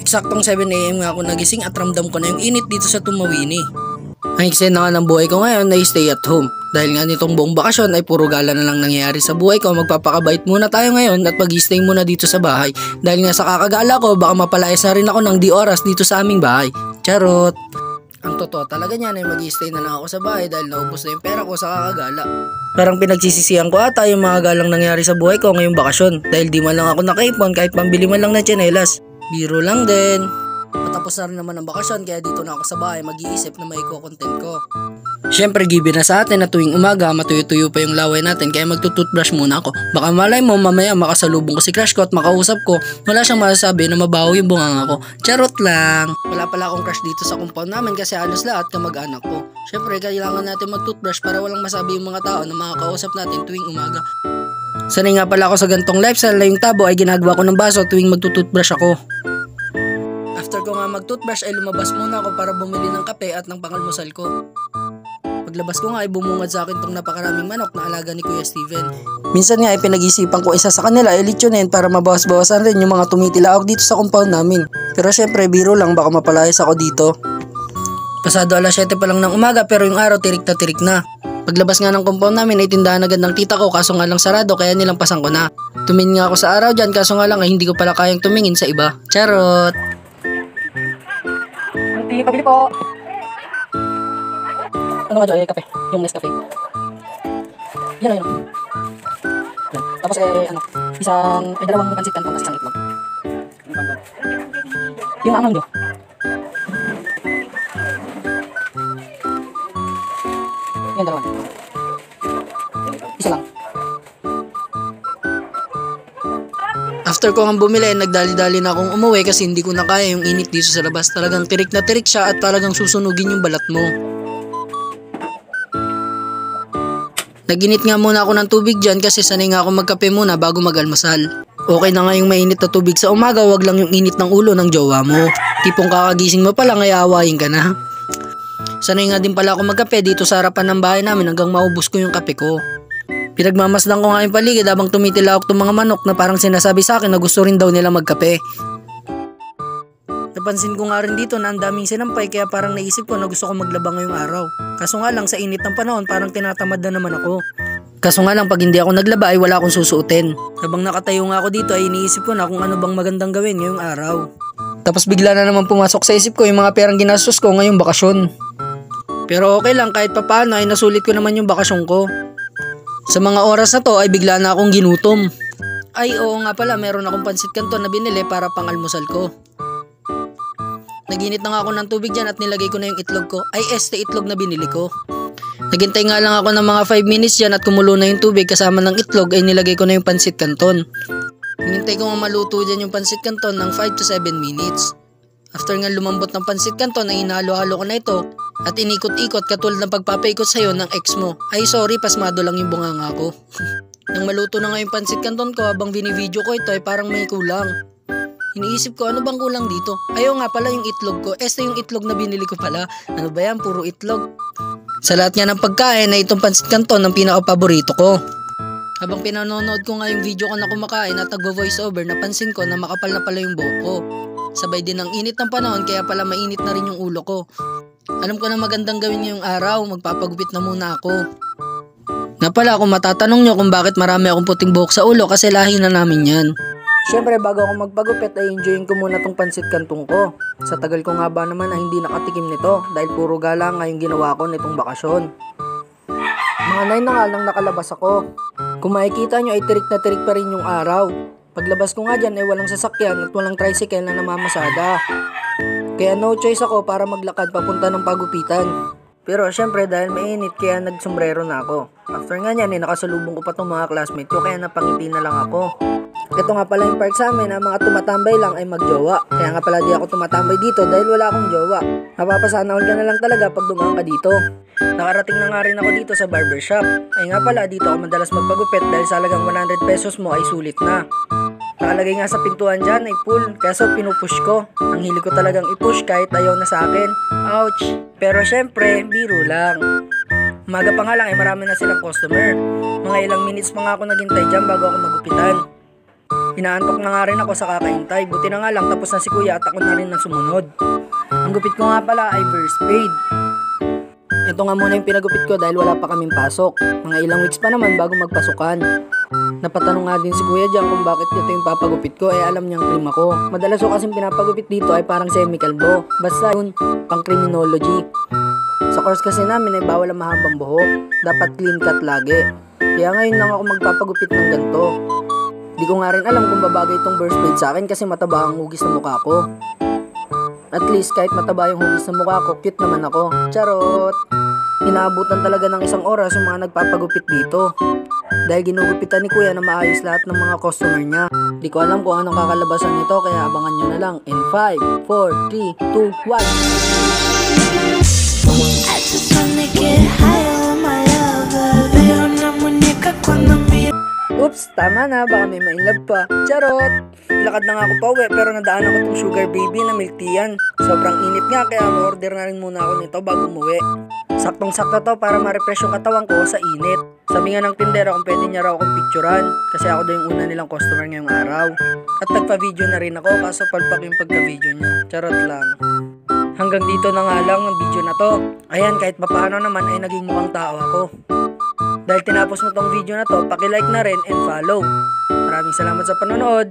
Eksaktong 7 AM nga ako nagising at ramdam ko na yung init dito sa Tumawini. Ang eksena nga ng buhay ko ngayon ay stay at home. Dahil nga nitong buong bakasyon ay puro gala na lang nangyayari sa buhay ko, magpapakabait muna tayo ngayon at mag-stay muna dito sa bahay. Dahil nga sa kakagala ko, baka mapalayas na rin ako ng di oras dito sa aming bahay. Charot! Ang totoo talaga niyan ay mag-stay na lang ako sa bahay dahil naubos na yung pera ko sa kakagala. Parang pinagsisisihan ko ata yung mga galang nangyari sa buhay ko ngayong bakasyon dahil di man lang ako nakaipon kahit pambili man lang na tsinelas. Biro lang din. Patapos na rin naman ang bakasyon kaya dito na ako sa bahay mag-iisip na may content ko. Siyempre given na sa atin na tuwing umaga matuyo-tuyo pa yung laway natin kaya magtututbrush muna ako. Baka malay mo mamaya makasalubong ko si crush ko at makausap ko, wala siyang masasabi na mabaho yung bunganga ko. Charot lang! Wala pala akong crush dito sa compound namin kasi halos lahat kamag-anak ko. Siyempre kailangan natin magtutbrush para walang masabi yung mga tao na makakausap natin tuwing umaga. Sanay nga pala ako sa gantong lifestyle na yung tabo ay ginagawa ko ng baso tuwing magtututbrush ako. After ko nga mag-toothbrush ay lumabas muna ako para bumili ng kape at ng pangalmusal ko. Paglabas ko nga ay bumungad sa akin tong napakaraming manok na alaga ni Kuya Steven. Minsan nga ay pinag-isipan ko isa sa kanila ay litsunin para mabawas-bawasan rin yung mga tumitilaok dito sa compound namin. Pero syempre biro lang baka mapalayas ako dito. Pasado alas 7 pa lang ng umaga pero yung araw tirik na tirik na. Paglabas nga ng compound namin ay tindahan agad ng tita ko kaso nga lang sarado kaya nilampasan ko na. Tumingin nga ako sa araw dyan kaso nga lang ay hindi ko pala kayang tumingin sa iba. Charot! Pabili po. Ano nga dyan? Kape. Yung Nescafe. Yan. Tapos dalawang pansit canton tapos isang itlog. Yung angang nyo. Yan dalawa. Isa lang. After ko nga bumili, nagdali-dali na akong umuwi kasi hindi ko na kaya yung init dito sa labas. Talagang tirik na tirik siya at talagang susunugin yung balat mo. Naginit nga muna ako ng tubig dyan kasi sanay nga ako magkape muna bago mag-almusal. Okay na nga yung mainit na tubig sa umaga, wag lang yung init ng ulo ng jowa mo. Tipong kakagising mo pa lang ay aawayin ka na. Sanay nga din pala ako magkape dito sa harapan ng bahay namin hanggang maubos ko yung kape ko. Pinagmamasdan ko nga yung paligid habang tumitilaok tong mga manok na parang sinasabi sa akin na gusto rin daw nila magkape. Napansin ko nga rin dito na ang daming sinampay kaya parang naisip ko na gusto ko maglaba ngayong araw. Kaso nga lang sa init ng panahon parang tinatamad na naman ako. Kaso nga lang pag hindi ako naglaba ay wala akong susuotin. Habang nakatayo nga ako dito ay iniisip ko na kung ano bang magandang gawin ngayong araw. Tapos bigla na naman pumasok sa isip ko yung mga perang ginastos ko ngayong bakasyon. Pero okay lang kahit papaano ay nasulit ko naman yung bakasyon ko. Sa mga oras na to ay bigla na akong ginutom. Ay oo nga pala meron akong pansit canton na binili para pang almusal ko. Naginit na nga ako ng tubig dyan at nilagay ko na yung itlog ko. Ay itlog na binili ko. Naghintay nga lang ako ng mga 5 minutes dyan at kumulo na yung tubig kasama ng itlog ay nilagay ko na yung pansit canton. Hinintay ko nga maluto dyan yung pansit canton ng 5 to 7 minutes. After nga lumambot ng pansit canton ay hinalo-halo ko na ito at inikot-ikot katulad ng pagpapaikot sa'yo ng ex mo. Ay sorry, pasmado lang yung bunganga ko. Nang maluto na nga yung pansit canton ko habang binivideo ko ito ay parang may kulang. Iniisip ko ano bang kulang dito? Ayaw nga pala yung itlog ko. Yung itlog na binili ko pala. Ano ba yan? Puro itlog. Sa lahat nga ng pagkain ay itong pansit canton ang pinaka-paborito ko. Habang pinanonood ko nga yung video ko na kumakain at nagvo-voice over, napansin ko na makapal na pala yung buhok ko. Sabay din ang init ng panahon kaya pala mainit na rin yung ulo ko. Alam ko na magandang gawin ngayong araw, magpapagupit na muna ako. Nga pala kung matatanong nyo kung bakit marami akong puting buhok sa ulo kasi lahi na namin yan. Siyempre bago ako magpagupit ay enjoyin ko muna tong pansit canton ko. Sa tagal ko nga ba naman na hindi nakatikim nito dahil puro gala nga yung ginawa ko nitong bakasyon. Mga 9 na nga lang nakalabas ako. Kung makikita nyo ay tirik na tirik pa rin yung araw. Paglabas ko nga dyan ay walang sasakyan at walang tricycle na namamasada. Kaya no choice ako para maglakad papunta ng pagupitan. Pero syempre dahil mainit kaya nagsombrero na ako. After nga nyan nakasalubong ko pa tong mga classmate ko kaya napangiti na lang ako. Ito nga pala yung park sa amin na mga tumatambay lang ay magjowa. Kaya nga pala di ako tumatambay dito dahil wala akong jowa. Mapapasana all ka na lang talaga pag dumaan ka dito. Nakarating na nga rin ako dito sa barbershop. Ay nga pala dito ako madalas magpagupit dahil sa halagang 100 pesos mo ay sulit na. Nakalagay nga sa pintuan dyan ay full, kaso pinupush ko. Ang hili ko talagang ipush kahit ayaw na sa akin. Ouch! Pero syempre, biro lang. Umaga pa nga lang ay marami na silang customer. Mga ilang minutes pa nga ako naghintay dyan bago ako magupitan. Inaantok na nga rin ako sa kakaintay. Buti na nga lang tapos na si kuya at ako na rin ang sumunod. Ang gupit ko nga pala ay first fade. Ito nga muna yung pinagupit ko dahil wala pa kaming pasok. Mga ilang weeks pa naman bago magpasukan. Napatanong nga din si kuya dyan kung bakit ito yung papagupit ko, alam niyang cream ako. Madalas ko kasing pinapagupit dito ay parang semi-kalbo. Basta yun, pang criminology. Sa course kasi namin ay bawal ang mahabang buhok. Dapat clean cut lagi. Kaya ngayon lang ako magpapagupit ng ganito. Di ko nga rin alam kung babagay itong burst fade sa akin kasi mataba ang hugis ng mukha ko. At least kahit mataba yung hugis ng mukha ko, cute naman ako. Charot! Inaabutan talaga ng isang oras yung mga nagpapagupit dito. Dahil ginugupitan ni kuya na maayos lahat ng mga customer niya. Di ko alam kung anong kakalabasan nito kaya abangan nyo na lang. In 5, 4, 3, 2, 1. I just wanna get higher with my lover. Veo una muñeca cuando miro. Oops, tama na, baka may ma-inlove pa. Charot! Lakad na nga ako pa uwi pero nadaan ako tong sugar baby na milk tea yan. Sobrang init nga kaya order na rin muna ako nito bago umuwi. Saktong-sakto to para ma-refresh yung katawan ko sa init. Sabi nga ng tindera kung pwede niya raw akong picturean kasi ako daw yung una nilang customer ngayong araw. At nagpa-video na rin ako kaso palpak yung pagka-video niya. Charot lang. Hanggang dito na nga lang ang video na to. Ayan, kahit papaano naman ay naging mukhang tao ako. Dahil tinapos mo tong video na to, paki-like na rin and follow. Maraming salamat sa panonood.